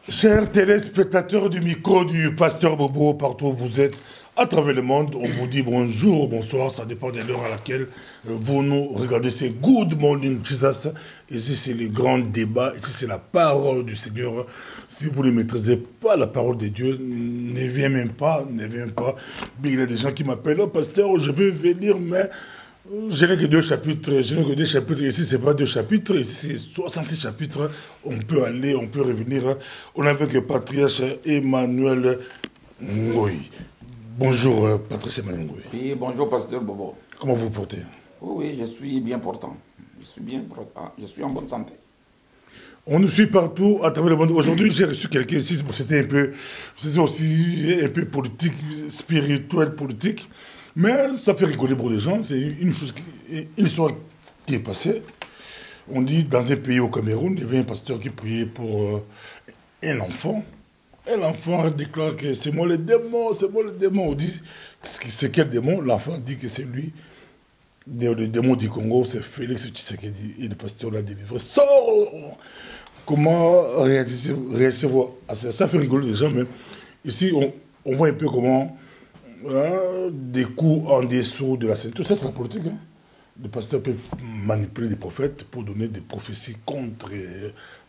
Chers téléspectateurs du micro du Pasteur Bobo, partout où vous êtes, à travers le monde, on vous dit bonjour, bonsoir, ça dépend de l'heure à laquelle vous nous regardez. C'est Good Morning Jesus. Ici, c'est le grand débat. Ici, c'est la parole du Seigneur. Si vous ne maîtrisez pas la parole de Dieu, ne viens même pas, ne viens pas. Il y a des gens qui m'appellent, oh, pasteur, je veux venir, mais je n'ai que 2 chapitres. Je n'ai que 2 chapitres. Ici, ce n'est pas 2 chapitres. Ici, c'est 66 chapitres. On peut aller, on peut revenir. On avait que Patriarche Emmanuel Ngoï. Bonjour, Patrice Emmanuel Ngoï. Oui, bonjour, pasteur Bobo. Comment vous vous portez? Oui, je suis bien portant. Je suis bien portant. Je suis en bonne santé. On nous suit partout à travers le monde. Aujourd'hui, j'ai reçu quelqu'un ici. C'était aussi un peu politique, spirituel, politique. Mais ça fait rigoler pour les gens. C'est une histoire qui est passée. On dit, dans un pays au Cameroun, il y avait un pasteur qui priait pour un enfant. Et l'enfant déclare que c'est moi le démon, c'est moi le démon. On dit, c'est quel démon? L'enfant dit que c'est lui. Le démon du Congo, c'est Félix Tshisekedi. Et le pasteur l'a délivré. Sors! Comment réagissez-vous à ça? Ça fait rigoler les gens, mais ici, on voit un peu comment des coups en dessous de la scène. Tout ça, c'est la politique. Hein? Le pasteur peut manipuler des prophètes pour donner des prophéties contre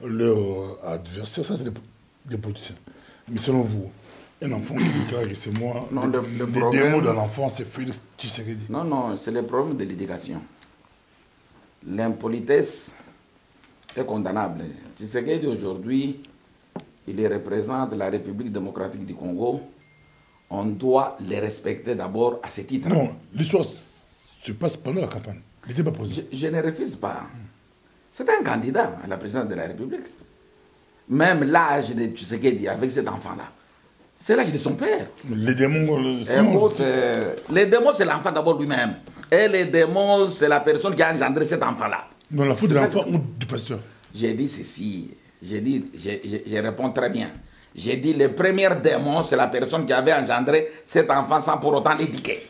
leurs adversaires. Ça, c'est des politiciens. Mais selon vous, un enfant qui déclare que c'est moi, non, le démon de l'enfant, c'est Félix Tshisekedi. Non, non, c'est le problème de l'éducation. L'impolitesse est condamnable. Tshisekedi, aujourd'hui, il représente la République démocratique du Congo. On doit les respecter d'abord à ce titre. Non, l'histoire se passe pendant la campagne. Il n'était pas posé. Je ne refuse pas. C'est un candidat à la présidence de la République. Même l'âge de Tshisekedi avec cet enfant-là, c'est l'âge de son père. Les démons... Écoute, les démons, c'est l'enfant d'abord lui-même. Et les démons, c'est la personne qui a engendré cet enfant-là. Non, la faute de l'enfant ou du pasteur? J'ai dit ceci. Je réponds très bien. J'ai dit le premier démon, c'est la personne qui avait engendré cet enfant sans pour autant l'éduquer.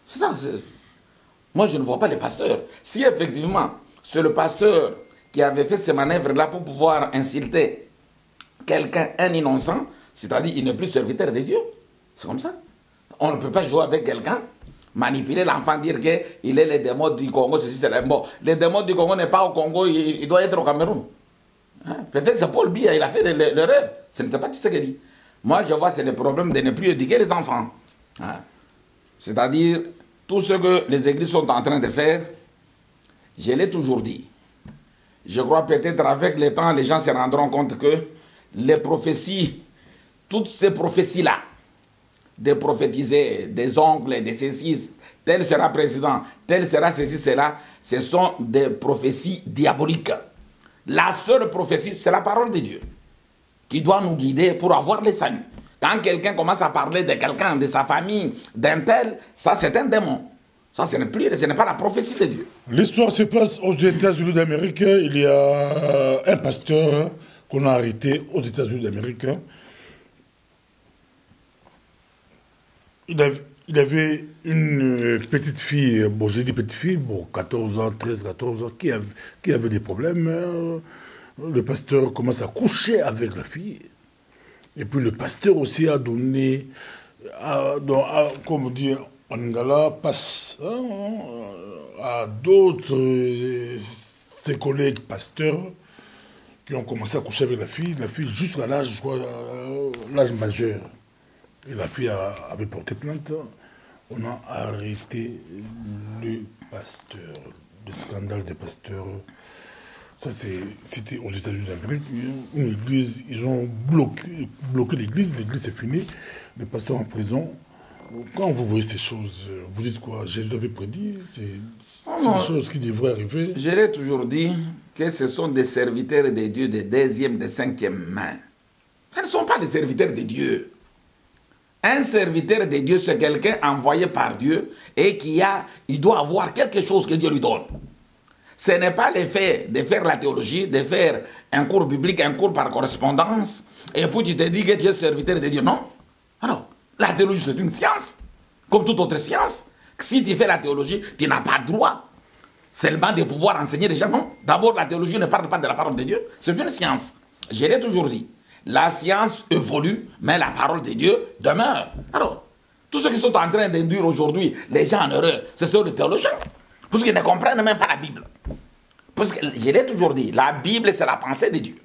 C'est ça. Moi, je ne vois pas les pasteurs. Si effectivement, c'est le pasteur qui avait fait ces manœuvres-là pour pouvoir insulter quelqu'un, un innocent, c'est-à-dire il n'est plus serviteur de Dieu. C'est comme ça. On ne peut pas jouer avec quelqu'un, manipuler l'enfant, dire qu'il est le démon du Congo, ceci, c'est bon. Le démon du Congo n'est pas au Congo, il doit être au Cameroun. Hein? Peut-être c'est Paul Biya, il a fait l'erreur. Ce n'était pas Tshisekedi. Moi, je vois c'est le problème de ne plus éduquer les enfants. Hein? C'est-à-dire, tout ce que les églises sont en train de faire, je l'ai toujours dit. Je crois peut-être avec le temps, les gens se rendront compte que les prophéties, toutes ces prophéties-là, de prophétiser, des oncles, des ceci, tel sera président, tel sera ceci, cela, ce sont des prophéties diaboliques. La seule prophétie, c'est la parole de Dieu, qui doit nous guider pour avoir le salut. Quand quelqu'un commence à parler de quelqu'un, de sa famille, d'un tel, ça c'est un démon. Ça, ce n'est pas la prophétie de Dieu. L'histoire se passe aux États-Unis d'Amérique. Il y a un pasteur qu'on a arrêté aux États-Unis d'Amérique. Il avait une petite fille, bon, j'ai dit petite fille, bon, 14 ans, 13, 14 ans, qui avait des problèmes. Le pasteur commence à coucher avec la fille. Et puis le pasteur aussi a donné, comme on dit en Ngala, passe à d'autres, ses collègues pasteurs, qui ont commencé à coucher avec la fille jusqu'à l'âge, je crois, l'âge majeur. Et la fille avait porté plainte. On a arrêté le pasteur, le scandale des pasteurs. Ça, c'était aux États-Unis d'Amérique. Une église, ils ont bloqué l'église c'est fini. Le pasteur en prison. Quand vous voyez ces choses, vous dites quoi? Jésus avait prédit, c'est des choses qui devraient arriver. Je l'ai toujours dit que ce sont des serviteurs de Dieu de deuxième, de cinquième main. Ce ne sont pas des serviteurs de Dieu. Un serviteur de Dieu, c'est quelqu'un envoyé par Dieu et il doit avoir quelque chose que Dieu lui donne. Ce n'est pas le fait de faire la théologie, de faire un cours biblique, un cours par correspondance, et puis tu te dis que tu es serviteur de Dieu. Non. Alors, la théologie, c'est une science, comme toute autre science. Si tu fais la théologie, tu n'as pas droit seulement de pouvoir enseigner les gens. Non. D'abord, la théologie ne parle pas de la parole de Dieu. C'est une science. Je l'ai toujours dit. La science évolue, mais la parole de Dieu demeure. Alors, tous ceux qui sont en train d'induire aujourd'hui les gens en erreur, ce sont les théologiens. Parce qu'ils ne comprennent même pas la Bible. Parce que, je l'ai toujours dit, la Bible, c'est la pensée de Dieu.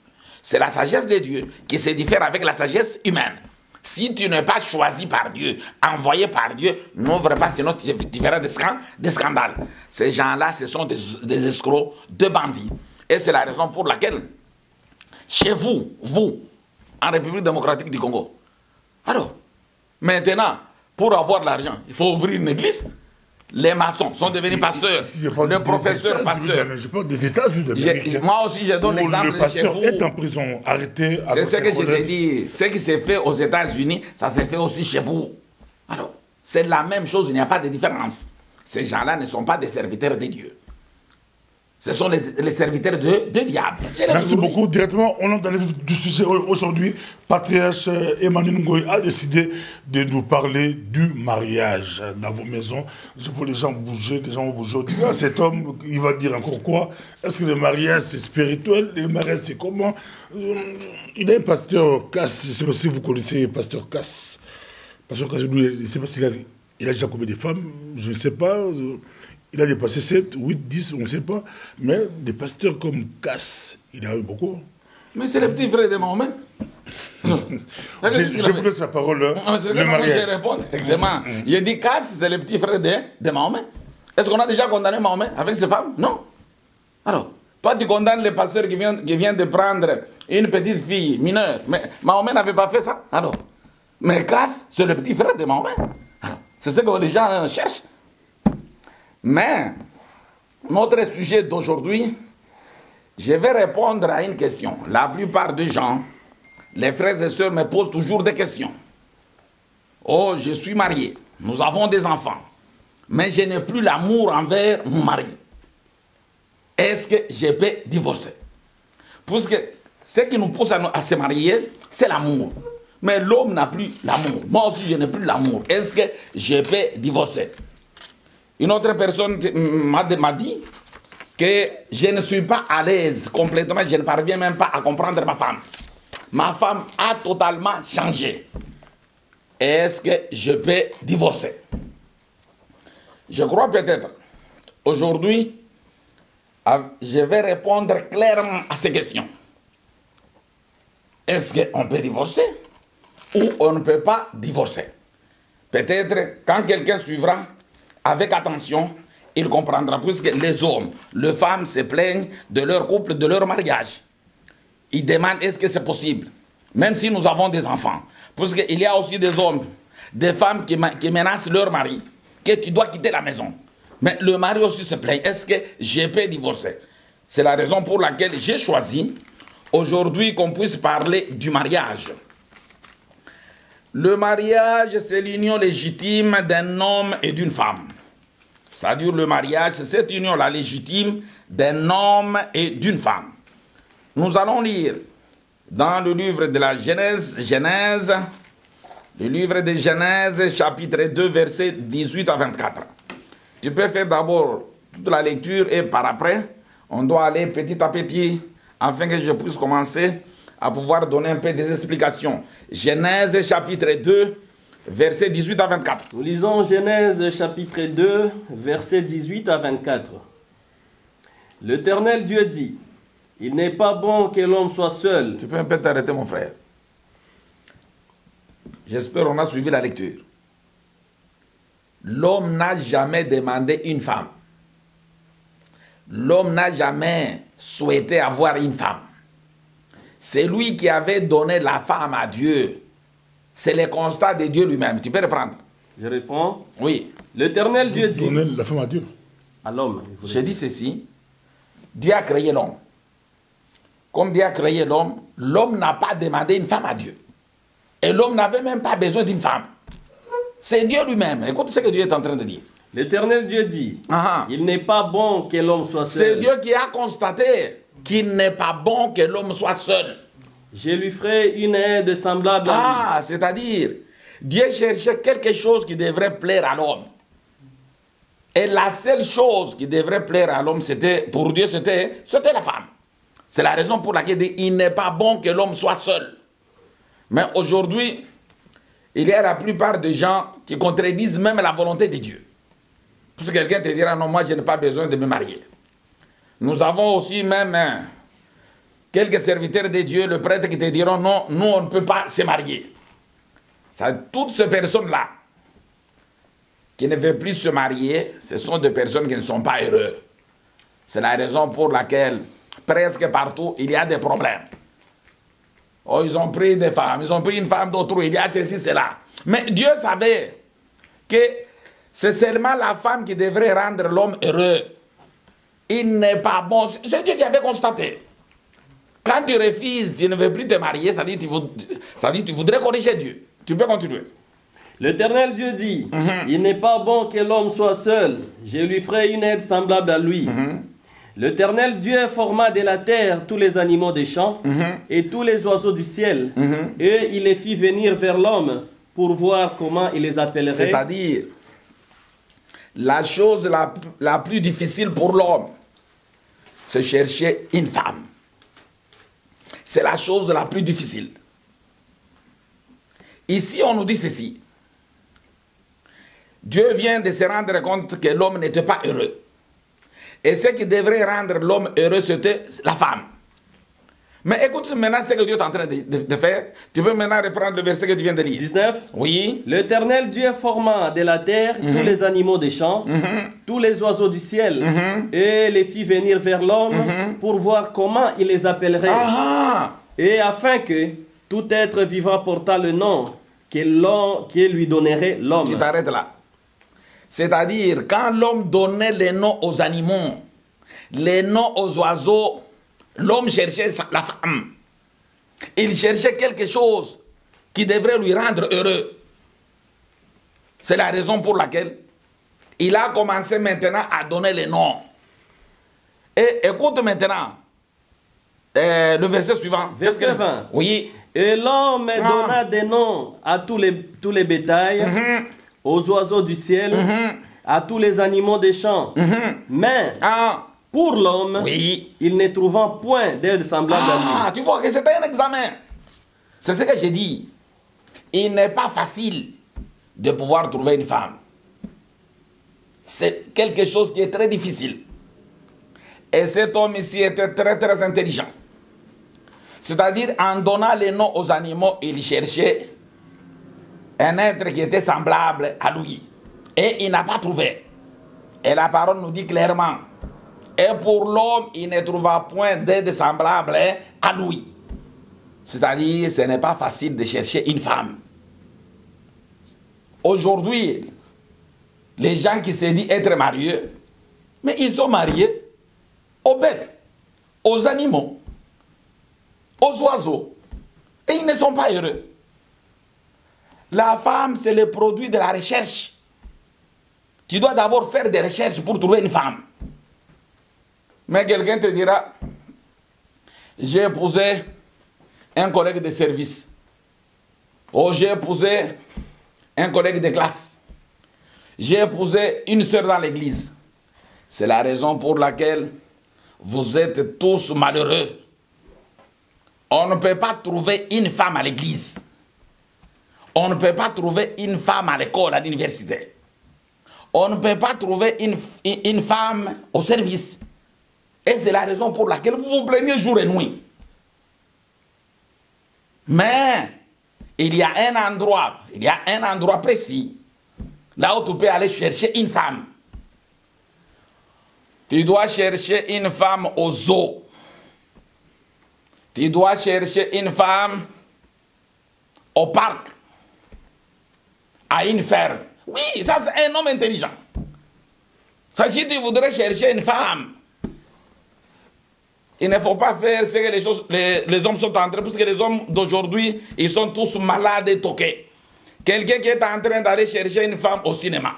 C'est la sagesse de Dieu qui se diffère avec la sagesse humaine. Si tu n'es pas choisi par Dieu, envoyé par Dieu, n'ouvre pas, sinon tu feras des scandales. Ces gens-là, ce sont des escrocs, des bandits. Et c'est la raison pour laquelle, chez vous, en République démocratique du Congo, alors, maintenant, pour avoir de l'argent, il faut ouvrir une église. Les maçons sont devenus pasteurs, le professeur pasteur. Je parle des États-Unis. Moi aussi, je donne l'exemple de chez vous. Est en prison, arrêté. C'est ce que je te dis. Ce qui s'est fait aux États-Unis, ça s'est fait aussi chez vous. Alors, c'est la même chose, il n'y a pas de différence. Ces gens-là ne sont pas des serviteurs de Dieu. Ce sont les serviteurs de diable. Merci beaucoup. Directement, on entre dans le vif du sujet. Aujourd'hui, Patriarche Emmanuel Ngoï a décidé de nous parler du mariage dans vos maisons. Je vois les gens bouger, les gens vont bouger. Ah, cet homme, il va dire encore quoi? Est-ce que le mariage, c'est spirituel? Le mariage, c'est comment? Il y a un pasteur Cass, je ne sais pas si vous connaissez pasteur Cass. Pasteur Cass, je ne sais pas s'il a déjà combien de femmes, je ne sais pas. Il a dépassé 7, 8, 10, on ne sait pas. Mais des pasteurs comme Cass, il a eu beaucoup. Mais c'est le petit frère de Mahomet. Je vous laisse la parole. Le mariage. Je réponds directement. J'ai dit Cass, c'est le petit frère de Mahomet. Est-ce qu'on a déjà condamné Mahomet avec ses femmes? Non. Alors, toi, tu condamnes le pasteur qui vient de prendre une petite fille mineure. Mais Mahomet n'avait pas fait ça. Alors, mais Cass, c'est le petit frère de Mahomet. Alors, c'est ce que les gens cherchent. Mais, notre sujet d'aujourd'hui, je vais répondre à une question. La plupart des gens, les frères et sœurs me posent toujours des questions. Oh, je suis marié, nous avons des enfants, mais je n'ai plus l'amour envers mon mari. Est-ce que je peux divorcer? Parce que ce qui nous pousse à se marier, c'est l'amour. Mais l'homme n'a plus l'amour. Moi aussi, je n'ai plus l'amour. Est-ce que je peux divorcer? Une autre personne m'a dit que je ne suis pas à l'aise complètement, je ne parviens même pas à comprendre ma femme. Ma femme a totalement changé. Est-ce que je peux divorcer? Je crois peut-être. Aujourd'hui, je vais répondre clairement à ces questions. Est-ce qu'on peut divorcer ou on ne peut pas divorcer? Peut-être quand quelqu'un suivra avec attention, il comprendra, puisque les hommes, les femmes se plaignent de leur couple, de leur mariage. Ils demandent est-ce que c'est possible, même si nous avons des enfants. Puisqu'il y a aussi des hommes, des femmes qui menacent leur mari, que tu dois quitter la maison. Mais le mari aussi se plaint, est-ce que je peux divorcer? C'est la raison pour laquelle j'ai choisi aujourd'hui qu'on puisse parler du mariage. Le mariage, c'est l'union légitime d'un homme et d'une femme. C'est-à-dire le mariage, c'est cette union-là légitime d'un homme et d'une femme. Nous allons lire dans le livre de la Genèse, le livre de Genèse, chapitre 2, versets 18 à 24. Tu peux faire d'abord toute la lecture et par après, on doit aller petit à petit afin que je puisse commencer à pouvoir donner un peu des explications. Genèse chapitre 2, versets 18 à 24. Nous lisons Genèse chapitre 2, versets 18 à 24. L'Éternel Dieu dit, « Il n'est pas bon que l'homme soit seul. » Tu peux un peu t'arrêter, mon frère. J'espère qu'on a suivi la lecture. L'homme n'a jamais demandé une femme. L'homme n'a jamais souhaité avoir une femme. C'est lui qui avait donné la femme à Dieu. C'est le constat de Dieu lui-même. Tu peux reprendre. Je réponds. Oui. L'Éternel Dieu dit. Donner la femme à Dieu. À l'homme. Je dis ceci. Dieu a créé l'homme. Comme Dieu a créé l'homme, l'homme n'a pas demandé une femme à Dieu. Et l'homme n'avait même pas besoin d'une femme. C'est Dieu lui-même. Écoute ce que Dieu est en train de dire. L'Éternel Dieu dit. Il n'est pas bon que l'homme soit seul. C'est Dieu qui a constaté qu'il n'est pas bon que l'homme soit seul. Je lui ferai une aide semblable à lui. C'est-à-dire, Dieu cherchait quelque chose qui devrait plaire à l'homme. Et la seule chose qui devrait plaire à l'homme, pour Dieu, c'était la femme. C'est la raison pour laquelle il dit, il n'est pas bon que l'homme soit seul. Mais aujourd'hui, il y a la plupart des gens qui contredisent même la volonté de Dieu. Parce que quelqu'un te dira, non, moi je n'ai pas besoin de me marier. Nous avons aussi même quelques serviteurs de Dieu, le prêtre qui te diront, non, nous on ne peut pas se marier. Ça, toutes ces personnes-là qui ne veulent plus se marier, ce sont des personnes qui ne sont pas heureuses. C'est la raison pour laquelle presque partout il y a des problèmes. Oh, ils ont pris des femmes, ils ont pris une femme d'autrui, il y a ceci, cela. Mais Dieu savait que c'est seulement la femme qui devrait rendre l'homme heureux. Il n'est pas bon. C'est Dieu qui avait constaté. Quand tu refuses, tu ne veux plus te marier, ça dit que tu voudrais corriger Dieu. Tu peux continuer. L'Éternel Dieu dit, il n'est pas bon que l'homme soit seul. Je lui ferai une aide semblable à lui. L'Éternel Dieu forma de la terre tous les animaux des champs et tous les oiseaux du ciel. Et il les fit venir vers l'homme pour voir comment il les appellerait. C'est-à-dire, la chose la plus difficile pour l'homme, c'est chercher une femme. C'est la chose la plus difficile. Ici, on nous dit ceci. Dieu vient de se rendre compte que l'homme n'était pas heureux. Et ce qui devrait rendre l'homme heureux, c'était la femme. Mais écoute maintenant ce que Dieu est en train de faire. Tu peux maintenant reprendre le verset que tu viens de lire. 19. Oui. L'Éternel Dieu forma de la terre tous les animaux des champs, tous les oiseaux du ciel, et les fit venir vers l'homme pour voir comment il les appellerait. Et afin que tout être vivant portât le nom que lui donnerait l'homme. Tu t'arrêtes là. C'est-à-dire, quand l'homme donnait les noms aux animaux, les noms aux oiseaux, l'homme cherchait la femme. Il cherchait quelque chose qui devrait lui rendre heureux. C'est la raison pour laquelle il a commencé maintenant à donner les noms. Et écoute maintenant le verset suivant. Verset 20. Oui. Et l'homme donna des noms à tous les bétails, aux oiseaux du ciel, à tous les animaux des champs. Mais pour l'homme, il ne trouvant point d'aide semblable à lui. Tu vois que c'était un examen. C'est ce que j'ai dit. Il n'est pas facile de pouvoir trouver une femme. C'est quelque chose qui est très difficile. Et cet homme ici était très très intelligent. C'est-à-dire, en donnant les noms aux animaux, il cherchait un être qui était semblable à lui. Et il n'a pas trouvé. Et la parole nous dit clairement, et pour l'homme, il ne trouva point d'aide semblable à lui. C'est-à-dire, ce n'est pas facile de chercher une femme. Aujourd'hui, les gens qui se disent être mariés, mais ils sont mariés aux bêtes, aux animaux, aux oiseaux. Et ils ne sont pas heureux. La femme, c'est le produit de la recherche. Tu dois d'abord faire des recherches pour trouver une femme. Mais quelqu'un te dira, j'ai épousé un collègue de service. Ou j'ai épousé un collègue de classe. J'ai épousé une sœur dans l'église. C'est la raison pour laquelle vous êtes tous malheureux. On ne peut pas trouver une femme à l'église. On ne peut pas trouver une femme à l'école, à l'université. On ne peut pas trouver une femme au service. Et c'est la raison pour laquelle vous vous plaignez jour et nuit. Mais il y a un endroit précis, là où tu peux aller chercher une femme. Tu dois chercher une femme au zoo. Tu dois chercher une femme au parc, à une ferme. Oui, ça c'est un homme intelligent. Ça, si tu voudrais chercher une femme, il ne faut pas faire ce que les hommes sont en train, parce que les hommes d'aujourd'hui, ils sont tous malades et toqués. Quelqu'un qui est en train d'aller chercher une femme au cinéma.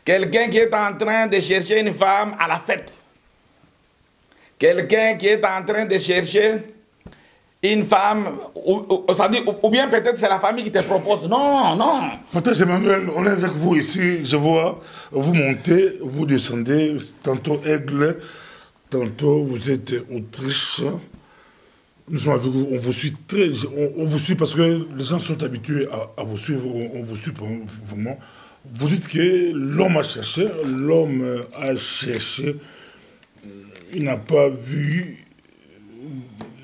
Quelqu'un qui est en train de chercher une femme à la fête. Quelqu'un qui est en train de chercher une femme, ou bien peut-être c'est la famille qui te propose. Non, non. Frère Emmanuel, on est avec vous ici. Je vois, vous montez, vous descendez, tantôt Aigle, tantôt vous êtes Autriche. Nous sommes avec vous, on vous suit on vous suit parce que les gens sont habitués à vous suivre, on vous suit vraiment. Vous dites que l'homme a cherché, il n'a pas vu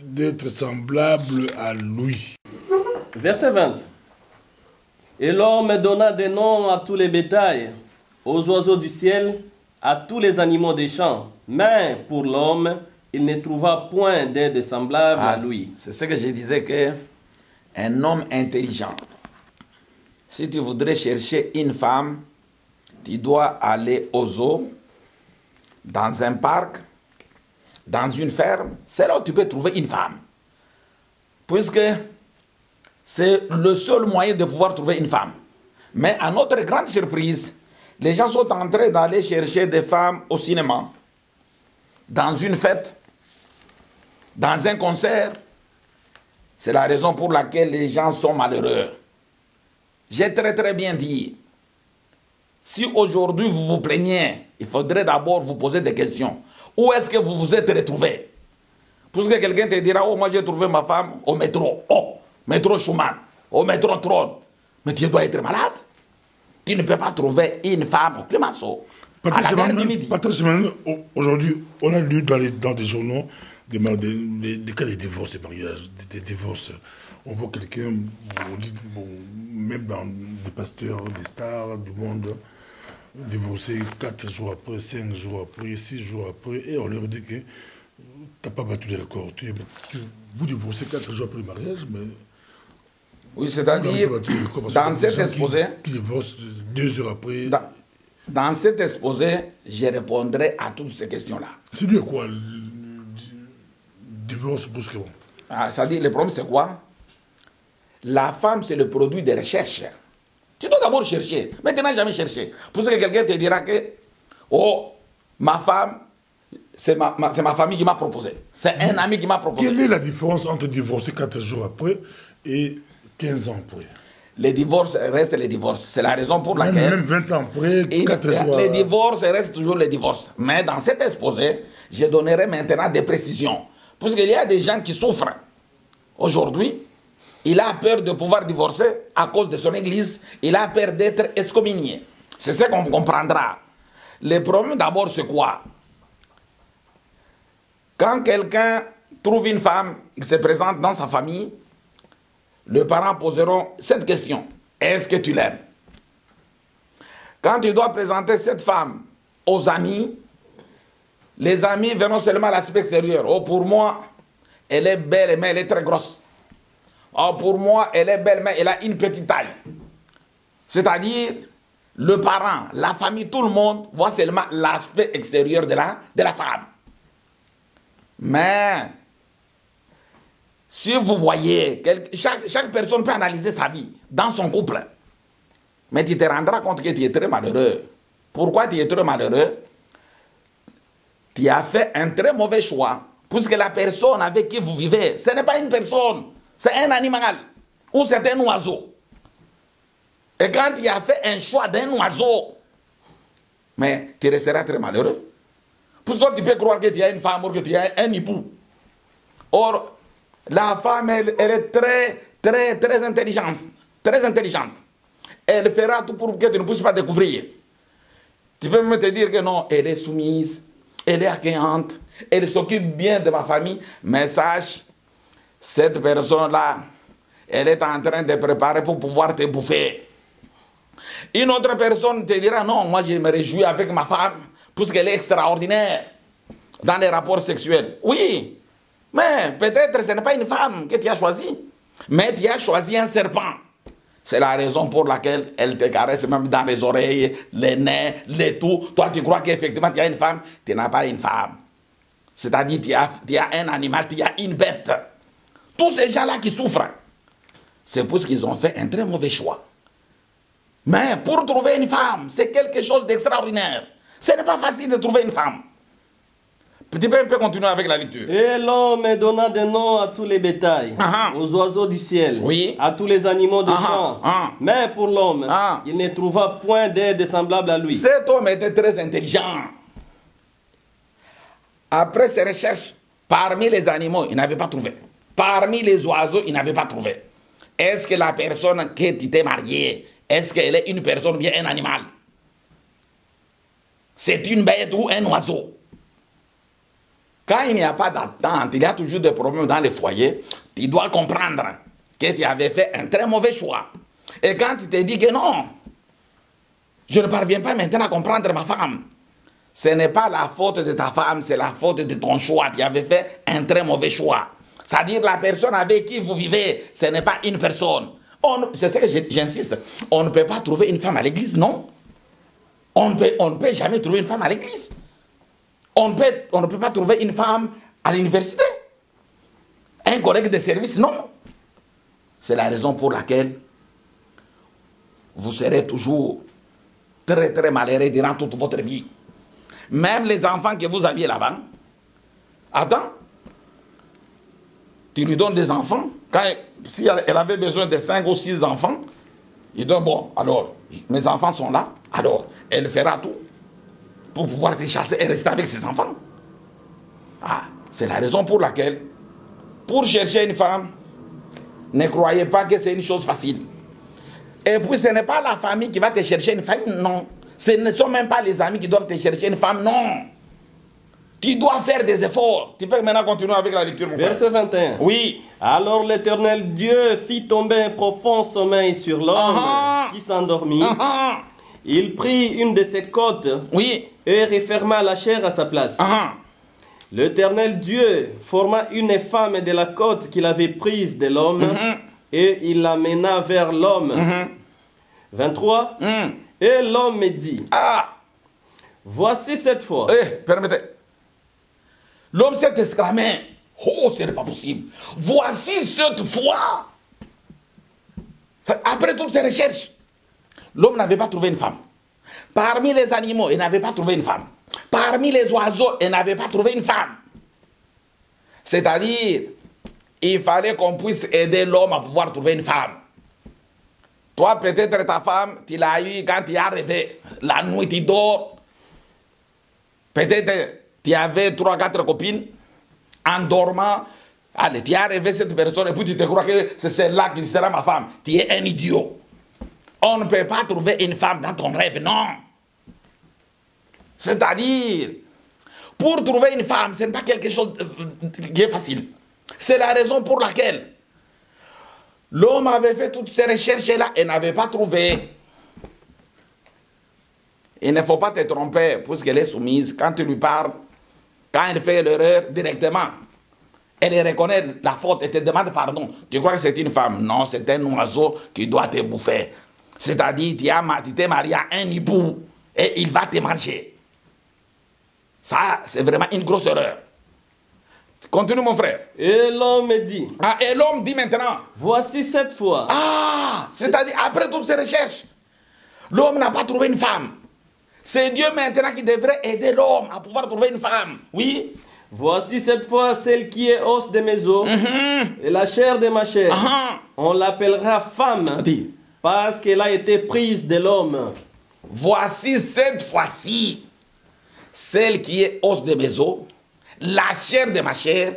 d'être semblable à lui. Verset 20. Et l'homme donna des noms à tous les bétails, aux oiseaux du ciel, à tous les animaux des champs. Mais pour l'homme, il ne trouva point d'aide semblable à lui. C'est ce que je disais, que un homme intelligent, si tu voudrais chercher une femme, tu dois aller au zoo, dans un parc, dans une ferme. C'est là où tu peux trouver une femme. Puisque c'est le seul moyen de pouvoir trouver une femme. Mais à notre grande surprise, les gens sont en train d'aller chercher des femmes au cinéma, dans une fête, dans un concert. C'est la raison pour laquelle les gens sont malheureux. J'ai très bien dit, si aujourd'hui vous vous plaignez, il faudrait d'abord vous poser des questions. Où est-ce que vous vous êtes retrouvés? Puisque quelqu'un te dira, oh, moi j'ai trouvé ma femme au métro. Oh, métro Schumann, au métro Trône. Mais tu dois être malade. Tu ne peux pas trouver une femme au Clémenceau. À la gare du Midi. Aujourd'hui, on a lu dans des journaux des cas de divorce, des mariages, des divorces. On voit quelqu'un, même dans des pasteurs, des stars du monde, divorcer 4 jours après, 5 jours après, 6 jours après, et on leur dit que tu n'as pas battu les records. Vous divorcez 4 jours après le mariage, mais... Oui, c'est-à-dire, dans cet exposé... Qui divorcent 2 heures après... Dans cet exposé, je répondrai à toutes ces questions-là. C'est dû à quoi, le divorce brusquement? C'est-à-dire, le problème, c'est quoi? La femme, c'est le produit de recherche. Tu dois d'abord chercher, mais tu n'as jamais cherché. Parce que quelqu'un te dira que, oh, ma femme, c'est ma famille qui m'a proposé. C'est un ami qui m'a proposé. Quelle est la différence entre divorcer 4 jours après et 15 ans après? Les divorces restent les divorces. C'est la raison pour laquelle... Même 20 ans après, 4 jours... Les divorces restent toujours les divorces. Mais dans cet exposé, je donnerai maintenant des précisions. Parce qu'il y a des gens qui souffrent. Aujourd'hui, il a peur de pouvoir divorcer à cause de son église. Il a peur d'être excommunié. C'est ce qu'on comprendra. Le problème d'abord, c'est quoi? Quand quelqu'un trouve une femme, il se présente dans sa famille, les parents poseront cette question. Est-ce que tu l'aimes? Quand tu dois présenter cette femme aux amis, les amis verront seulement l'aspect extérieur. Oh, pour moi, elle est belle, mais elle est très grosse. Oh, pour moi, elle est belle, mais elle a une petite taille. C'est-à-dire, le parent, la famille, tout le monde voit seulement l'aspect extérieur de la femme. Mais, si vous voyez, chaque personne peut analyser sa vie dans son couple. Mais tu te rendras compte que tu es très malheureux. Pourquoi tu es très malheureux? Tu as fait un très mauvais choix. Puisque la personne avec qui vous vivez, ce n'est pas une personne, c'est un animal ou c'est un oiseau. Et quand tu as fait un choix d'un oiseau, mais tu resteras très malheureux. Pour ça, tu peux croire que tu as une femme ou que tu as un époux. Or, la femme, elle est très intelligente. Très intelligente. Elle fera tout pour que tu ne puisses pas découvrir. Tu peux même te dire que non, elle est soumise, elle est accueillante, elle s'occupe bien de ma famille, mais sache, cette personne-là, elle est en train de préparer pour pouvoir te bouffer. Une autre personne te dira, non, moi je me réjouis avec ma femme, puisqu'elle est extraordinaire dans les rapports sexuels. Oui, mais peut-être ce n'est pas une femme que tu as choisie, mais tu as choisi un serpent. C'est la raison pour laquelle elle te caresse même dans les oreilles, les nez, les tout. Toi, tu crois qu'effectivement tu as une femme, tu n'as pas une femme. C'est-à-dire tu as un animal, tu as une bête. Tous ces gens-là qui souffrent, c'est parce qu'ils ont fait un très mauvais choix. Mais pour trouver une femme, c'est quelque chose d'extraordinaire. Ce n'est pas facile de trouver une femme. Tu peux un peu continuer avec la lecture. Et l'homme donna des noms à tous les bétails, aux oiseaux du ciel, oui, à tous les animaux des champs. Mais pour l'homme, il ne trouva point d'aide semblable à lui. Cet homme était très intelligent. Après ses recherches, parmi les animaux, il n'avait pas trouvé. Parmi les oiseaux, il n'avait pas trouvé. Est-ce que la personne qui t'es mariée, est-ce qu'elle est une personne ou bien un animal? C'est une bête ou un oiseau? Quand il n'y a pas d'attente, il y a toujours des problèmes dans les foyers, tu dois comprendre que tu avais fait un très mauvais choix. Et quand tu te dis que non, je ne parviens pas maintenant à comprendre ma femme, ce n'est pas la faute de ta femme, c'est la faute de ton choix. Tu avais fait un très mauvais choix. C'est-à-dire la personne avec qui vous vivez, ce n'est pas une personne. C'est ce que j'insiste. On ne peut pas trouver une femme à l'église, non. On ne peut jamais trouver une femme à l'église. On ne peut pas trouver une femme à l'université. Un collègue de service, non. C'est la raison pour laquelle vous serez toujours très très malheureux durant toute votre vie. Même les enfants que vous aviez là-bas, attends, tu lui donnes des enfants, si elle avait besoin de 5 ou 6 enfants, il dit, bon, alors, mes enfants sont là, alors, elle fera tout pour pouvoir te chasser et rester avec ses enfants. Ah, c'est la raison pour laquelle, pour chercher une femme, ne croyez pas que c'est une chose facile. Et puis, ce n'est pas la famille qui va te chercher une femme, non. Ce ne sont même pas les amis qui doivent te chercher une femme, non. Tu dois faire des efforts. Tu peux maintenant continuer avec la lecture, mon frère. Verset 21. Oui. Alors l'Éternel Dieu fit tomber un profond sommeil sur l'homme qui s'endormit. Il prit une de ses côtes et referma la chair à sa place. L'Éternel Dieu forma une femme de la côte qu'il avait prise de l'homme et il l'amena vers l'homme. 23. Et l'homme me dit, voici cette fois. Permettez. L'homme s'est exclamé, oh, ce n'est pas possible. Voici cette fois. Après toutes ces recherches, l'homme n'avait pas trouvé une femme. Parmi les animaux, il n'avait pas trouvé une femme. Parmi les oiseaux, il n'avait pas trouvé une femme. C'est-à-dire, il fallait qu'on puisse aider l'homme à pouvoir trouver une femme. Toi, peut-être ta femme, tu l'as eu quand tu as rêvé. La nuit, tu dors. Peut-être tu avais 3 ou 4 copines. En dormant, allez, tu as rêvé cette personne et puis tu te crois que c'est celle-là qui sera ma femme. Tu es un idiot. On ne peut pas trouver une femme dans ton rêve, non. C'est-à-dire, pour trouver une femme, ce n'est pas quelque chose qui est facile. C'est la raison pour laquelle l'homme avait fait toutes ces recherches-là et n'avait pas trouvé. Il ne faut pas te tromper, puisqu'elle est soumise. Quand tu lui parles, quand elle fait l'erreur directement, elle reconnaît la faute et te demande pardon. Tu crois que c'est une femme? Non, c'est un oiseau qui doit te bouffer. C'est-à-dire, tu t'es marié à un hibou et il va te manger. Ça, c'est vraiment une grosse erreur. Continue, mon frère. Et l'homme me dit. Et l'homme dit maintenant. Voici cette fois. C'est-à-dire, après toutes ces recherches, l'homme n'a pas trouvé une femme. C'est Dieu maintenant qui devrait aider l'homme à pouvoir trouver une femme. Oui. Voici cette fois celle qui est os de mes os et la chair de ma chair. On l'appellera femme parce qu'elle a été prise de l'homme. Voici cette fois-ci celle qui est os de mes os, la chair de ma chair,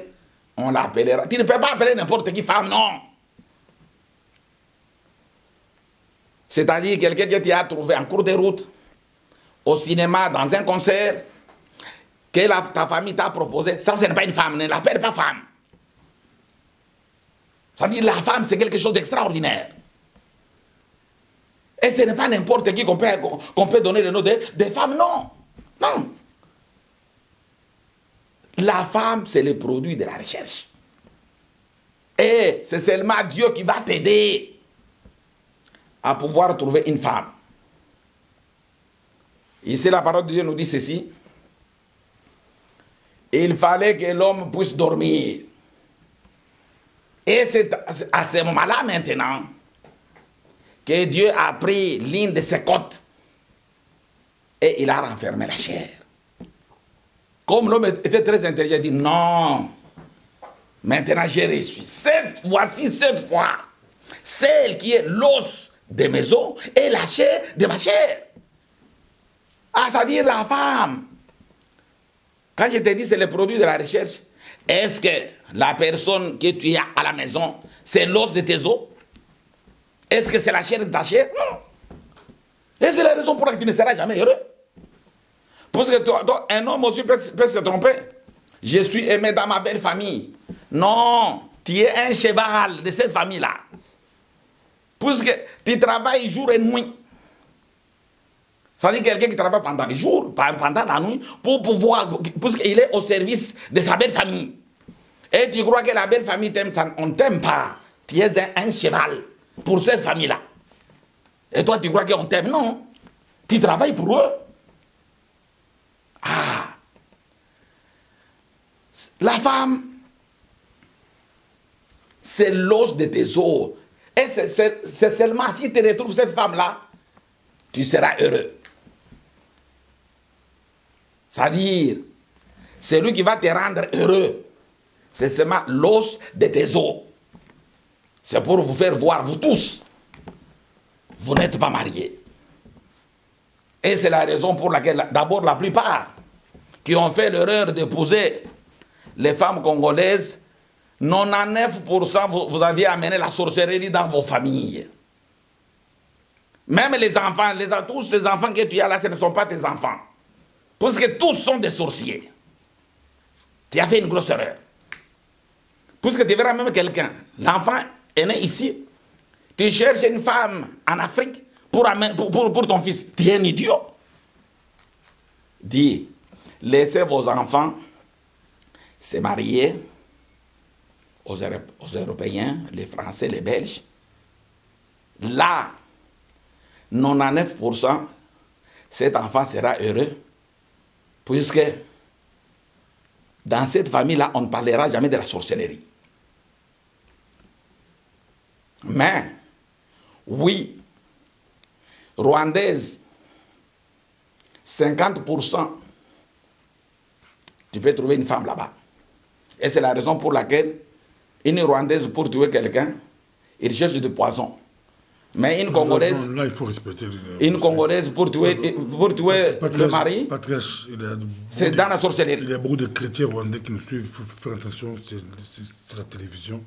on l'appellera. Tu ne peux pas appeler n'importe qui femme, non. C'est-à-dire quelqu'un que tu as trouvé en cours de route, au cinéma, dans un concert, que ta famille t'a proposé, ça, ce n'est pas une femme, ne l'appelle pas femme. C'est-à-dire la femme, c'est quelque chose d'extraordinaire. Et ce n'est pas n'importe qui qu'on peut donner le nom de femme, non. Non. La femme, c'est le produit de la recherche. Et c'est seulement Dieu qui va t'aider à pouvoir trouver une femme. Ici, la parole de Dieu nous dit ceci. Il fallait que l'homme puisse dormir. Et c'est à ce moment-là maintenant que Dieu a pris l'une de ses côtes et il a renfermé la chair. Comme l'homme était très intelligent, il dit non, maintenant j'ai reçu. Voici cette fois, celle qui est l'os de mes os et la chair de ma chair. C'est-à-dire la femme. Quand je te dis c'est le produit de la recherche, est-ce que la personne que tu as à la maison, c'est l'os de tes os? Est-ce que c'est la chair de ta chair? Non. Et c'est la raison pour laquelle tu ne seras jamais heureux. Parce que toi, un homme aussi peut se tromper. Je suis aimé dans ma belle famille. Non, tu es un cheval de cette famille-là. Puisque tu travailles jour et nuit. Ça veut dire quelqu'un qui travaille pendant les jours, pendant la nuit, pour pouvoir, puisqu'il est au service de sa belle famille. Et tu crois que la belle famille t'aime, on ne t'aime pas. Tu es un cheval pour cette famille-là. Et toi, tu crois qu'on t'aime? Non. Tu travailles pour eux. Ah. La femme, c'est l'os de tes os. Et c'est seulement si tu retrouves cette femme-là, tu seras heureux. C'est-à-dire, c'est lui qui va te rendre heureux. C'est seulement l'os de tes os. C'est pour vous faire voir, vous tous, vous n'êtes pas mariés. Et c'est la raison pour laquelle, d'abord, la plupart qui ont fait l'erreur d'épouser les femmes congolaises, 99%, vous aviez amené la sorcellerie dans vos familles. Même les enfants, tous ces enfants que tu as là, ce ne sont pas tes enfants. Parce que tous sont des sorciers. Tu as fait une grosse erreur. Parce que tu verras même quelqu'un, l'enfant est né ici, tu cherches une femme en Afrique pour ton fils. Tu es un idiot. Dis, laissez vos enfants se marier aux Européens, les Français, les Belges. Là, 99%, cet enfant sera heureux, puisque dans cette famille-là, on ne parlera jamais de la sorcellerie. Mais, oui, rwandaise, 50%, tu peux trouver une femme là-bas. Et c'est la raison pour laquelle une Rwandaise, pour tuer quelqu'un, il cherche du poison. Mais une Congolaise, là, il faut respecter une Congolaise pour tuer le mari, c'est dans la sorcellerie. Il y a beaucoup de chrétiens rwandais qui nous suivent. Il faut faire attention, c'est la télévision.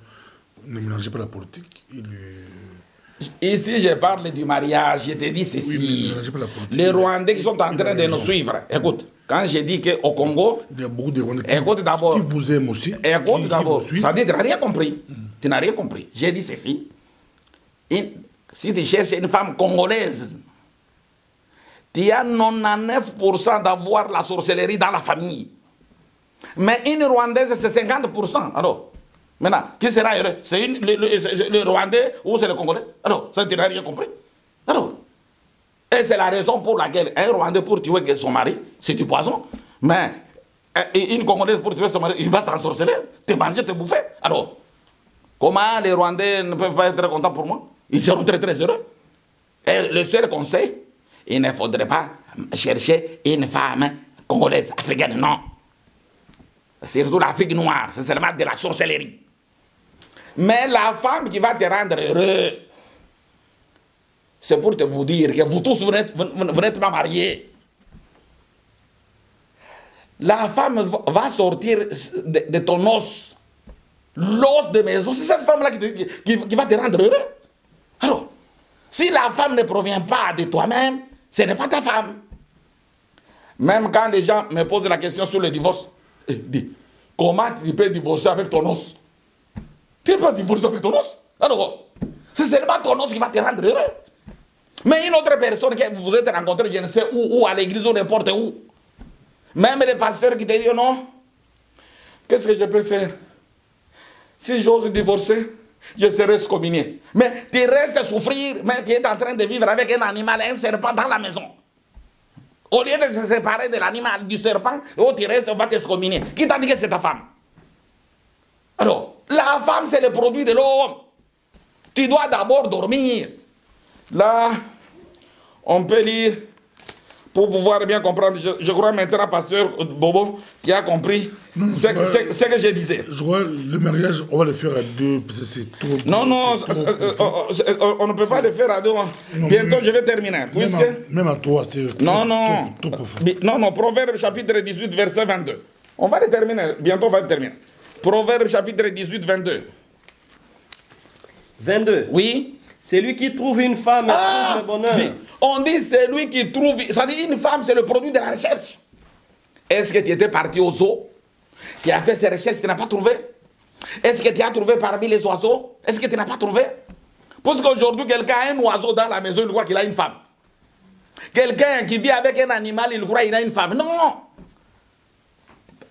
Ne mélangez pas la politique. Ici, je parle du mariage, je te dis ceci. Oui, les Rwandais qui sont en train de nous suivre, écoute, quand je dis qu'au Congo, il y a beaucoup de Rwandais écoute d'abord, qui vous aiment aussi. Écoute d'abord, ça dit, tu n'as rien compris. Tu n'as rien compris. J'ai dit ceci. Si tu cherches une femme congolaise, tu as 99% d'avoir la sorcellerie dans la famille. Mais une Rwandaise, c'est 50%. Alors, maintenant, qui sera heureux? C'est le Rwandais ou c'est le Congolais? Alors, ça, tu n'as rien compris. Alors, et c'est la raison pour laquelle un Rwandais pour tuer son mari, c'est du poison. Mais une Congolaise pour tuer son mari, il va t'ensorceler, te manger, te bouffer. Alors, comment les Rwandais ne peuvent pas être contents pour moi? Ils seront très très heureux. Et le seul conseil, il ne faudrait pas chercher une femme congolaise, africaine, non. C'est surtout l'Afrique noire, c'est seulement de la sorcellerie. Mais la femme qui va te rendre heureux, c'est pour te vous dire que vous tous, vous n'êtes pas mariés. La femme va sortir de ton os, l'os de mes os. C'est cette femme-là qui va te rendre heureux. Alors, si la femme ne provient pas de toi-même, ce n'est pas ta femme. Même quand les gens me posent la question sur le divorce, dis, comment tu peux divorcer avec ton os? Tu ne peux pas divorcer avec ton os. Alors, c'est seulement ton os qui va te rendre heureux. Mais une autre personne que vous vous êtes rencontré, je ne sais où à l'église ou n'importe où, même les pasteurs qui te disent non, qu'est-ce que je peux faire? Si j'ose divorcer, je serai excommunié. Mais tu restes à souffrir, mais tu es en train de vivre avec un animal, un serpent dans la maison. Au lieu de se séparer de l'animal, du serpent, oh, tu restes, on va t'excommunier. Qui t'a dit que c'est ta femme? Alors, la femme, c'est le produit de l'homme. Tu dois d'abord dormir. Là, on peut lire, pour pouvoir bien comprendre, je crois maintenant, pasteur Bobo, qui a compris ce que je disais. Je crois le mariage, on va le faire à deux, parce que c'est trop... Non, non, on ne peut pas le faire à deux. Bientôt, je vais terminer. Même à toi, c'est... Non, non. Non, non, Proverbe chapitre 18, verset 22. On va le terminer. Bientôt, on va le terminer. Proverbe chapitre 18, 22. 22. Oui. Celui qui trouve une femme trouve le bonheur. On dit c'est lui qui trouve. Ça dit une femme, c'est le produit de la recherche. Est-ce que tu étais parti au zoo? Tu as fait ces recherches, tu n'as pas trouvé? Est-ce que tu as trouvé parmi les oiseaux? Est-ce que tu n'as pas trouvé? Parce qu'aujourd'hui, quelqu'un a un oiseau dans la maison, il croit qu'il a une femme. Quelqu'un qui vit avec un animal, il croit qu'il a une femme. Non!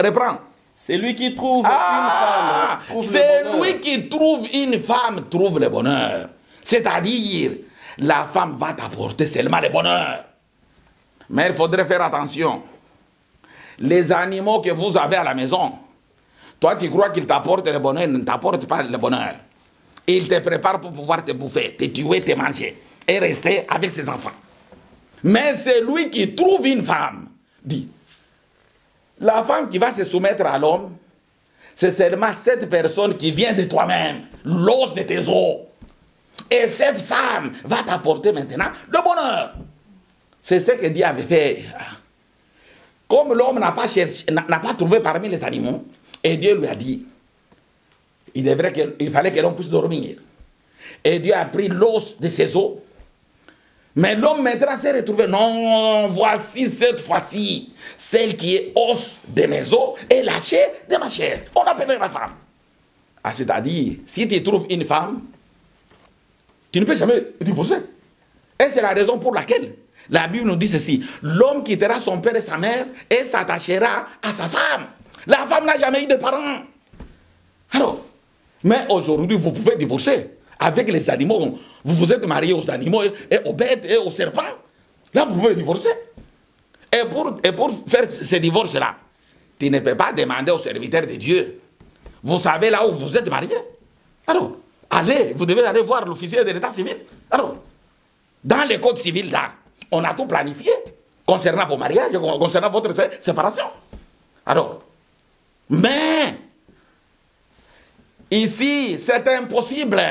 Reprends. C'est lui qui trouve une femme trouve le C'est bonheur. lui qui trouve une femme, trouve le bonheur. C'est-à-dire, la femme va t'apporter seulement le bonheur. Mais il faudrait faire attention. Les animaux que vous avez à la maison, toi tu crois qu'ils t'apportent le bonheur, ils ne t'apportent pas le bonheur. Ils te préparent pour pouvoir te bouffer, te tuer, te manger et rester avec ses enfants. Mais c'est lui qui trouve une femme. Dit, la femme qui va se soumettre à l'homme, c'est seulement cette personne qui vient de toi-même, l'os de tes os. Et cette femme va t'apporter maintenant le bonheur. C'est ce que Dieu avait fait. Comme l'homme n'a pas trouvé parmi les animaux, et Dieu lui a dit, il fallait que l'homme puisse dormir. Et Dieu a pris l'os de ses os. Mais l'homme maintenant s'est retrouvé, non, voici cette fois-ci, celle qui est os de mes os et la chair de ma chair. On appelle la femme. Ah, c'est-à-dire, si tu trouves une femme, tu ne peux jamais divorcer. Et c'est la raison pour laquelle la Bible nous dit ceci. L'homme quittera son père et sa mère et s'attachera à sa femme. La femme n'a jamais eu de parents. Alors, mais aujourd'hui, vous pouvez divorcer avec les animaux. Vous vous êtes marié aux animaux et aux bêtes et aux serpents. Là, vous pouvez divorcer. Et pour faire ce divorce-là, tu ne peux pas demander aux serviteurs de Dieu. Vous savez là où vous êtes marié. Alors, allez, vous devez aller voir l'officier de l'état civil. Alors, dans les codes civils, là, on a tout planifié concernant vos mariages, concernant votre séparation. Alors, mais, ici, c'est impossible.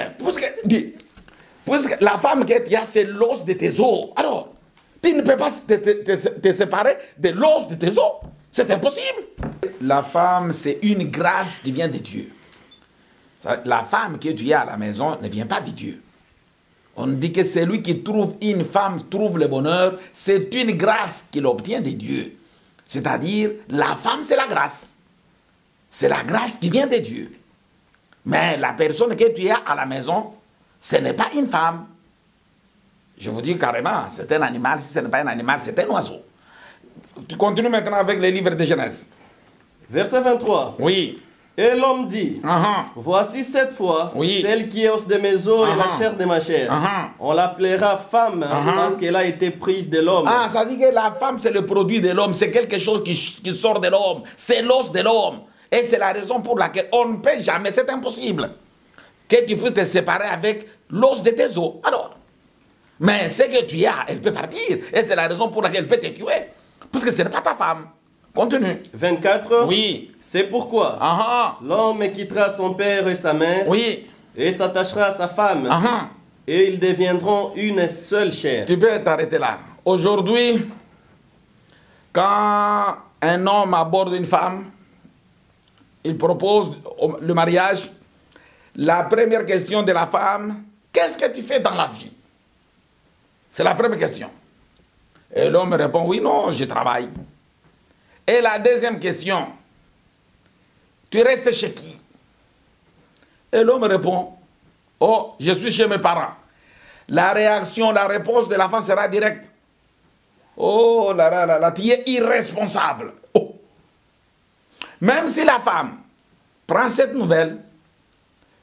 Puisque la femme que tu as, c'est l'os de tes os. Alors, tu ne peux pas te séparer de l'os de tes os. C'est impossible. La femme, c'est une grâce qui vient de Dieu. La femme que tu as à la maison ne vient pas de Dieu. On dit que celui qui trouve une femme trouve le bonheur. C'est une grâce qu'il obtient de Dieu. C'est-à-dire, la femme, c'est la grâce. C'est la grâce qui vient de Dieu. Mais la personne que tu as à la maison, ce n'est pas une femme. Je vous dis carrément, c'est un animal. Si ce n'est pas un animal, c'est un oiseau. Tu continues maintenant avec les livres de Genèse. Verset 23. Oui. Et l'homme dit, voici cette fois, celle qui est os de mes os et la chair de ma chair. On l'appellera femme parce qu'elle a été prise de l'homme. Ah, ça dit que la femme, c'est le produit de l'homme. C'est quelque chose qui sort de l'homme. C'est l'os de l'homme. Et c'est la raison pour laquelle on ne peut jamais, c'est impossible, que tu puisses te séparer avec l'os de tes os. Alors, mais ce que tu as, elle peut partir. Et c'est la raison pour laquelle elle peut te tuer. Parce que ce n'est pas ta femme. Continue. 24. Oui. C'est pourquoi l'homme quittera son père et sa mère et s'attachera à sa femme. Et ils deviendront une seule chair. Tu peux t'arrêter là. Aujourd'hui, quand un homme aborde une femme, il propose le mariage. La première question de la femme, qu'est-ce que tu fais dans la vie? C'est la première question. Et l'homme répond, oui, non, je travaille. Et la deuxième question, tu restes chez qui? Et l'homme répond, oh, je suis chez mes parents. La réaction, la réponse de la femme sera directe. Oh là là là, tu es irresponsable. Oh. Même si la femme prend cette nouvelle,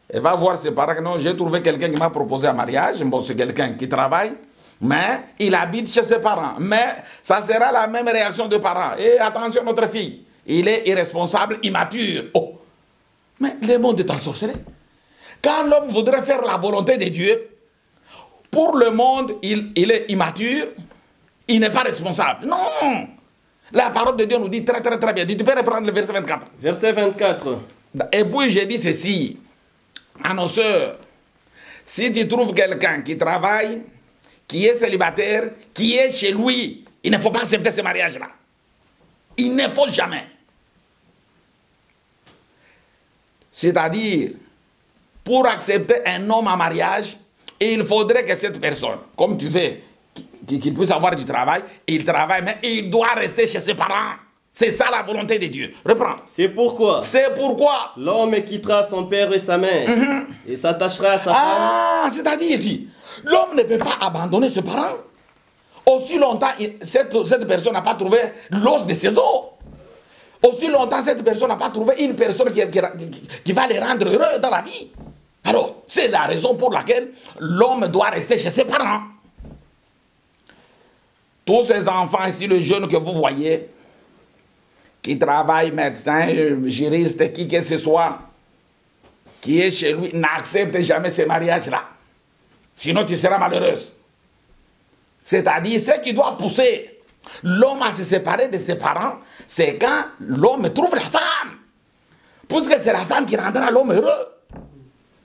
elle va voir ses parents, non, j'ai trouvé quelqu'un qui m'a proposé un mariage, bon, c'est quelqu'un qui travaille, mais il habite chez ses parents. Mais ça sera la même réaction des parents. Et attention, notre fille, il est irresponsable, immature. Oh. Mais le monde est ensorcelé. Quand l'homme voudrait faire la volonté de Dieu, pour le monde, il est immature, il n'est pas responsable. Non! La parole de Dieu nous dit très très très bien. Tu peux reprendre le verset 24. Verset 24. Et puis j'ai dit ceci à nos sœurs. Si tu trouves quelqu'un qui travaille, qui est célibataire, qui est chez lui, il ne faut pas accepter ce mariage-là. Il ne faut jamais. C'est-à-dire, pour accepter un homme en mariage, il faudrait que cette personne, comme tu fais, qu'il puisse avoir du travail, il travaille, mais il doit rester chez ses parents. C'est ça la volonté de Dieu. Reprends. C'est pourquoi C'est pourquoi l'homme quittera son père et sa mère et s'attachera à sa femme. Ah, c'est-à-dire, l'homme ne peut pas abandonner ses parents. Aussi longtemps, cette personne n'a pas trouvé l'os de ses os. Aussi longtemps, cette personne n'a pas trouvé une personne qui va les rendre heureux dans la vie. Alors, c'est la raison pour laquelle l'homme doit rester chez ses parents. Tous ces enfants ici, le jeune que vous voyez, qui travaille, médecin, juriste, qui que ce soit, qui est chez lui, n'accepte jamais ce mariage-là. Sinon, tu seras malheureuse. C'est-à-dire, ce qui doit pousser l'homme à se séparer de ses parents, c'est quand l'homme trouve la femme. Puisque c'est la femme qui rendra l'homme heureux.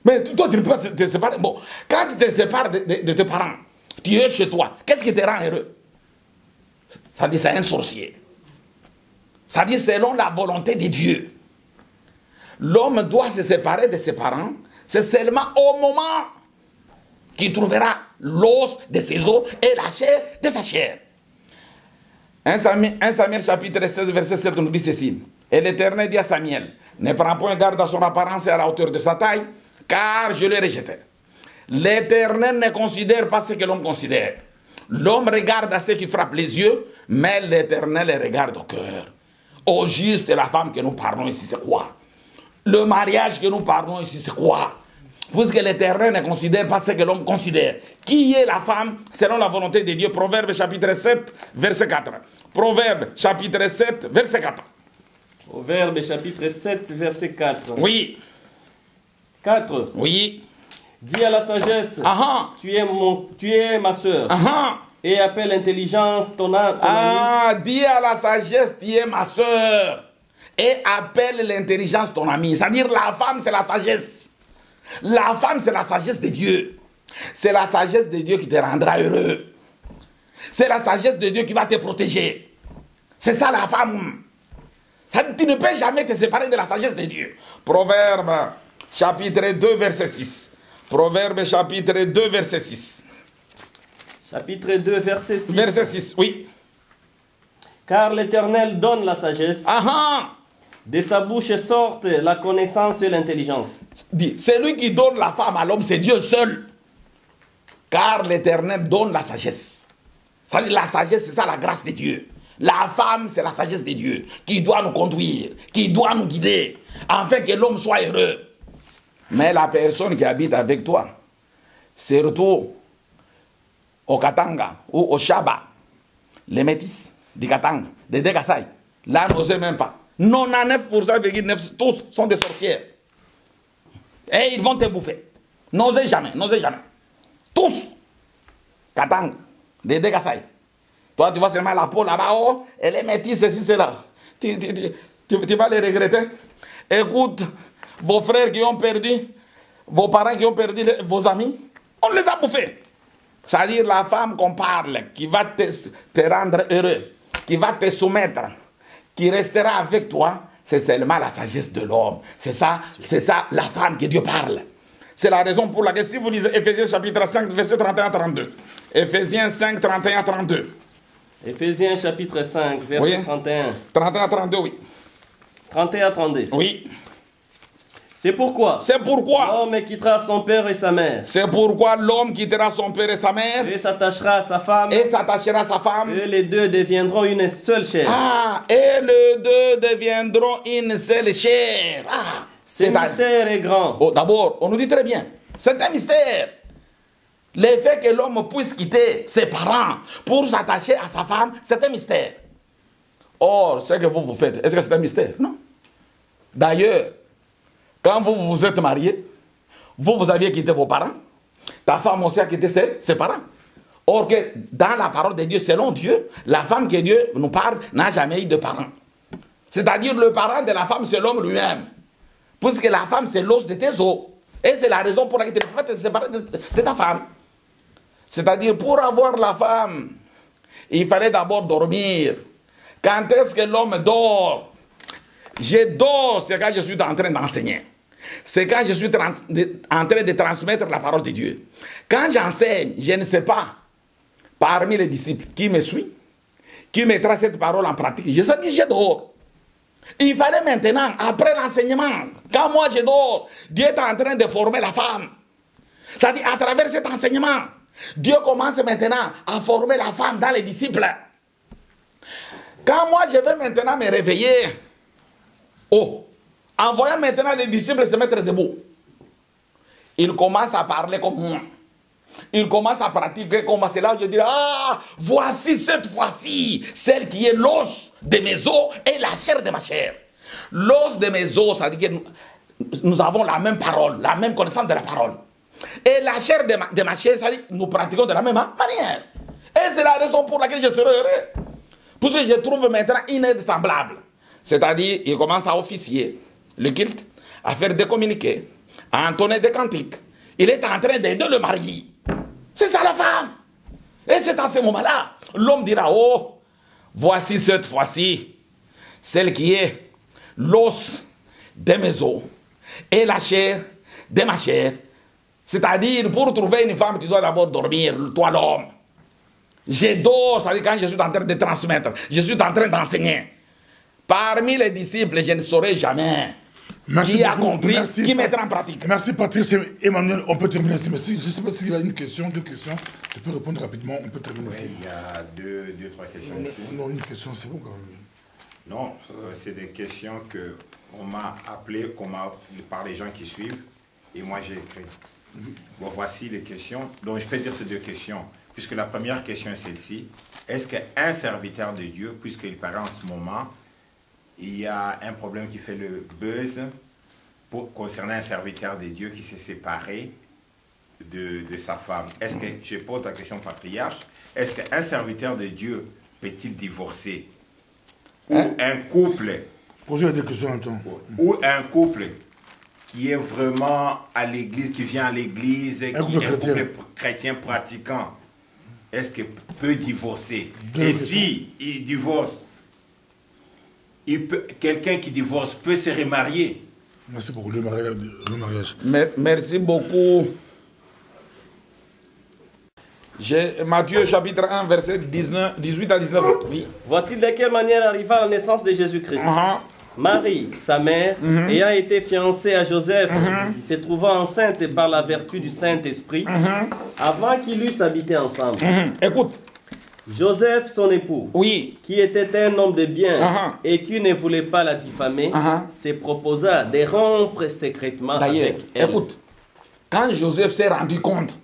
Mais toi, tu ne peux pas te séparer. Bon, quand tu te sépares de tes parents, tu es chez toi, qu'est-ce qui te rend heureux? Ça dit, c'est un sorcier. Ça dit, selon la volonté de Dieu. L'homme doit se séparer de ses parents, c'est seulement au moment qu'il trouvera l'os de ses os et la chair de sa chair. 1 Samuel chapitre 16, verset 7 nous dit ceci. Et l'Éternel dit à Samuel, ne prends point garde à son apparence et à la hauteur de sa taille, car je l'ai rejeté. L'Éternel ne considère pas ce que l'homme considère. L'homme regarde à ce qui frappe les yeux, mais l'Éternel regarde au cœur. Au juste, la femme que nous parlons ici, c'est quoi? Le mariage que nous parlons ici, c'est quoi? Puisque l'Éternel ne considère pas ce que l'homme considère. Qui est la femme selon la volonté de Dieu? Proverbe chapitre 7, verset 4. Proverbe chapitre 7, verset 4. Proverbe chapitre 7, verset 4. Oui. 4. Oui. Dis à la sagesse, tu es ma soeur. Et appelle l'intelligence ton ami. Dis à la sagesse, tu es ma soeur. Et appelle l'intelligence ton ami. C'est-à-dire la femme, c'est la sagesse. La femme, c'est la sagesse de Dieu. C'est la sagesse de Dieu qui te rendra heureux. C'est la sagesse de Dieu qui va te protéger. C'est ça la femme. Tu ne peux jamais te séparer de la sagesse de Dieu. Proverbe chapitre 2, verset 6. Proverbe chapitre 2, verset 6. Chapitre 2, verset 6. Verset 6, oui. Car l'Éternel donne la sagesse. De sa bouche sortent la connaissance et l'intelligence. C'est lui qui donne la femme à l'homme, c'est Dieu seul. Car l'Éternel donne la sagesse. La sagesse, c'est ça la grâce de Dieu. La femme, c'est la sagesse de Dieu qui doit nous conduire, qui doit nous guider, afin que l'homme soit heureux. Mais la personne qui habite avec toi, surtout au Katanga ou au Shaba, les métis du Katanga, des Degasai, là, n'osez même pas. 99,9%, tous sont des sorcières. Et ils vont te bouffer. N'osez jamais, n'osez jamais. Tous. Katanga, des Degasai. Toi, tu vois seulement la peau là-bas, oh, et les métis, ceci, cela. Tu vas les regretter. Écoute, vos frères qui ont perdu, vos parents qui ont perdu vos amis, on les a bouffés. C'est-à-dire la femme qu'on parle, qui va te rendre heureux, qui va te soumettre, qui restera avec toi, c'est seulement la sagesse de l'homme. C'est ça la femme que Dieu parle. C'est la raison pour laquelle, si vous lisez Ephésiens chapitre 5, verset 31-32, Ephésiens 5, 31-32. Ephésiens chapitre 5, verset oui. 31. 31-32, oui. 31-32. Oui. C'est pourquoi l'homme quittera son père et sa mère. C'est pourquoi l'homme quittera son père et sa mère. Et s'attachera à sa femme. Et les deux deviendront une seule chair. Et les deux deviendront une seule chair. Ce mystère est grand. D'abord, on nous dit très bien. C'est un mystère. Le fait que l'homme puisse quitter ses parents pour s'attacher à sa femme, c'est un mystère. Or, ce que vous faites, est-ce que c'est un mystère? Non. D'ailleurs, quand vous vous êtes mariés, vous aviez quitté vos parents, ta femme aussi a quitté ses parents. Or que dans la parole de Dieu, selon Dieu, la femme que Dieu nous parle n'a jamais eu de parents. C'est-à-dire le parent de la femme, c'est l'homme lui-même. Puisque la femme, c'est l'os de tes os. Et c'est la raison pour laquelle tu ne peux pas te séparer de ta femme. C'est-à-dire pour avoir la femme, il fallait d'abord dormir. Quand est-ce que l'homme dort? Je dors, c'est quand je suis en train d'enseigner. c'est quand je suis en train de transmettre la parole de Dieu. Quand j'enseigne, je ne sais pas, parmi les disciples, qui me suit, qui mettra cette parole en pratique. Je sais que j'ai dehors. Il fallait maintenant, après l'enseignement, quand moi je dors, Dieu est en train de former la femme. C'est-à-dire, à travers cet enseignement, Dieu commence maintenant à former la femme dans les disciples. Quand moi je vais maintenant me réveiller, en voyant maintenant les disciples se mettre debout, ils commencent à parler comme moi. Ils commencent à pratiquer comme moi. C'est là où je dis, ah, voici cette fois-ci, celle qui est l'os de mes os et la chair de ma chair. L'os de mes os, ça veut dire que nous avons la même parole, la même connaissance de la parole. Et la chair de ma chair, ça veut dire que nous pratiquons de la même manière. Et c'est la raison pour laquelle je serai heureux. Parce que je trouve maintenant une aide semblable. C'est-à-dire, il commence à officier le culte, à faire des communiqués, à entonner des cantiques. Il est en train d'aider le mari. C'est ça la femme. Et c'est à ce moment-là, l'homme dira, oh, voici cette fois-ci, celle qui est l'os de mes os et la chair de ma chair. C'est-à-dire, pour trouver une femme, tu dois d'abord dormir, toi l'homme. Je dors, ça veut dire quand je suis en train de transmettre, je suis en train d'enseigner. Parmi les disciples, je ne saurais jamais qui a compris, qui mettra en pratique. Merci Patrice. Emmanuel, on peut terminer ici. Merci. Je ne sais pas s'il y a une question, deux questions. Tu peux répondre rapidement, on peut terminer ici. Il y a deux, trois questions ici. Non, une question, c'est bon quand même. Non, c'est des questions qu'on m'a appelées par les gens qui suivent, et moi j'ai écrit. Bon, voici les questions. Donc je peux dire ces deux questions, puisque la première question est celle-ci. Est-ce qu'un serviteur de Dieu, puisqu'il paraît en ce moment, il y a un problème qui fait le buzz concernant un serviteur de Dieu qui s'est séparé de sa femme. Est-ce que, je pose la question au patriarche, est-ce qu'un serviteur de Dieu peut-il divorcer? Ou un couple, posez des questions en temps. Ou un couple qui est vraiment à l'église, qui vient à l'église, qui est un couple chrétien pratiquant, est-ce qu'il peut divorcer? Et si il divorce, quelqu'un qui divorce peut se remarier? Merci beaucoup, le mariage. Merci beaucoup. Matthieu chapitre 1, verset 18 à 19. Oui. Voici de quelle manière arriva la naissance de Jésus-Christ. Marie, sa mère, ayant été fiancée à Joseph, se trouvant enceinte par la vertu du Saint-Esprit, avant qu'ils eussent habité ensemble. Écoute. Joseph, son époux, oui, qui était un homme de bien et qui ne voulait pas la diffamer, se proposa de rompre secrètement avec elle. Écoute, quand Joseph s'est rendu compte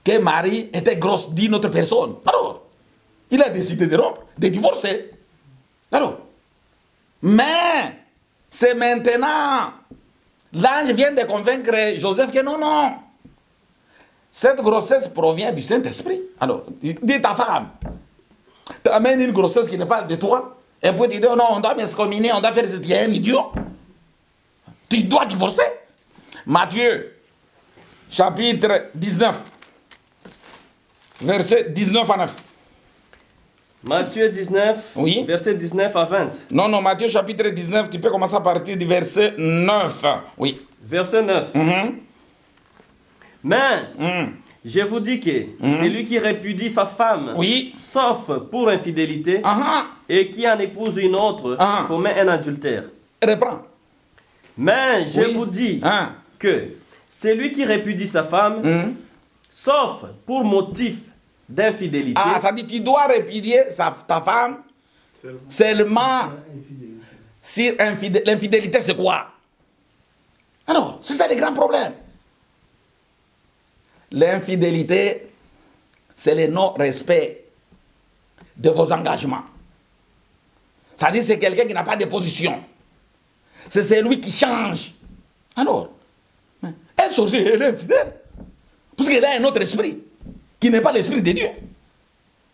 que Marie était grosse d'une autre personne, alors, il a décidé de rompre, de divorcer. Alors, mais, c'est maintenant, l'ange vient de convaincre Joseph que non, non. Cette grossesse provient du Saint-Esprit. Alors, dis ta femme, tu amènes une grossesse qui n'est pas de toi, et puis tu dis, oh non, on doit m'excommunier, on doit faire ce qui est un idiot. Tu dois divorcer. Matthieu, chapitre 19, verset 19 à 9. Matthieu 19, oui, verset 19 à 20. Non, non, Matthieu chapitre 19, tu peux commencer à partir du verset 9. Oui. Verset 9. Mais, je vous dis que celui qui répudie sa femme, oui, sauf pour infidélité, et qui en épouse une autre, commet un adultère. Reprends. Mais je vous dis que celui qui répudie sa femme, sauf pour motif d'infidélité. Ah, ça dit que tu dois répudier ta femme seulement si l'infidélité, c'est quoi? Alors, c'est ça le grand problème. L'infidélité, c'est le non-respect de vos engagements. C'est-à-dire c'est quelqu'un qui n'a pas de position. C'est celui qui change. Alors, un sorcier, elle est infidèle. Parce qu'il a un autre esprit, qui n'est pas l'esprit de Dieu.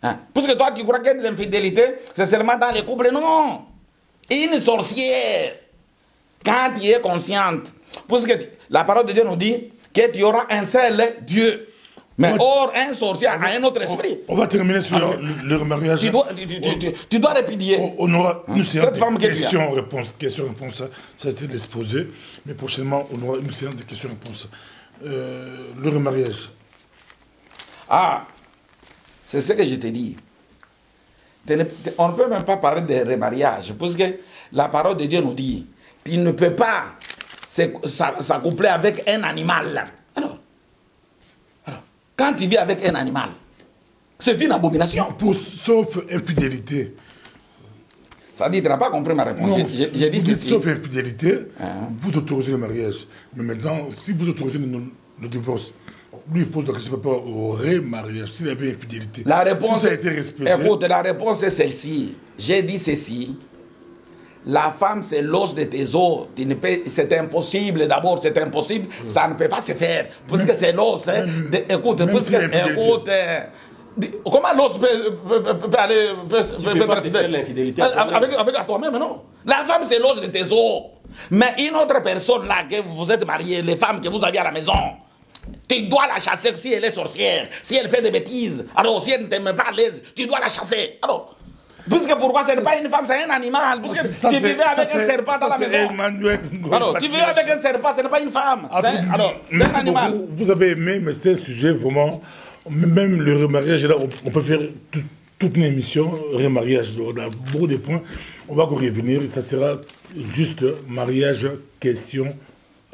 Parce que toi, tu crois que l'infidélité, c'est seulement dans les couples. Non. Une sorcière, quand tu es consciente, parce que la parole de Dieu nous dit que tu auras un seul Dieu. Mais or, un sorcier a un autre esprit. On va terminer sur le remariage. Tu dois répudier. On aura une séance cette femme de questions-réponses. Questions-réponses, ça a été exposé. Mais prochainement, on aura une séance de questions-réponses. Le remariage. Ah, c'est ce que je te dis. On ne peut même pas parler de remariage, parce que la parole de Dieu nous dit, tu ne peux pas s'accoupler avec un animal. Alors, quand tu vis avec un animal, c'est une abomination. Sauf infidélité. Ça dit, tu n'as pas compris ma réponse. J'ai dit ceci. Sauf infidélité, vous autorisez le mariage. Mais maintenant, si vous autorisez le divorce, lui il pose la question par rapport au remariage, s'il y avait infidélité. La réponse, si ça a été respecté. Écoute, la réponse est celle-ci. J'ai dit ceci. La femme, c'est l'os de tes os. C'est impossible, d'abord, c'est impossible. Ça ne peut pas se faire. Puisque c'est l'os. Hein. Écoute, comment l'os peut aller... Tu peux pas te faire l'infidélité avec toi-même, non. La femme, c'est l'os de tes os. Mais une autre personne, là, que vous êtes mariés, les femmes que vous avez à la maison, tu dois la chasser si elle est sorcière, si elle fait des bêtises. Alors, si elle ne t'aime pas à l'aise, tu dois la chasser. Alors... Puisque pourquoi ce n'est pas une femme, c'est un animal. Puisque tu vivais avec un serpent dans la maison. Alors, tu vivais avec un serpent, ce n'est pas une femme. Alors, c'est un animal. Vous avez aimé, mais c'est un sujet vraiment. Même le remariage, là, on peut faire toute une émission, remariage. On a beaucoup de points. On va encore revenir. Ça sera juste mariage, questions,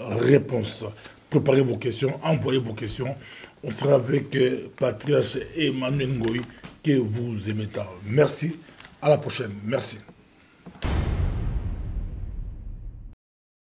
réponses. Préparez vos questions, envoyez vos questions. On sera avec Patriarche Emmanuel Ngoï, que vous aimez tant. Merci. À la prochaine. Merci.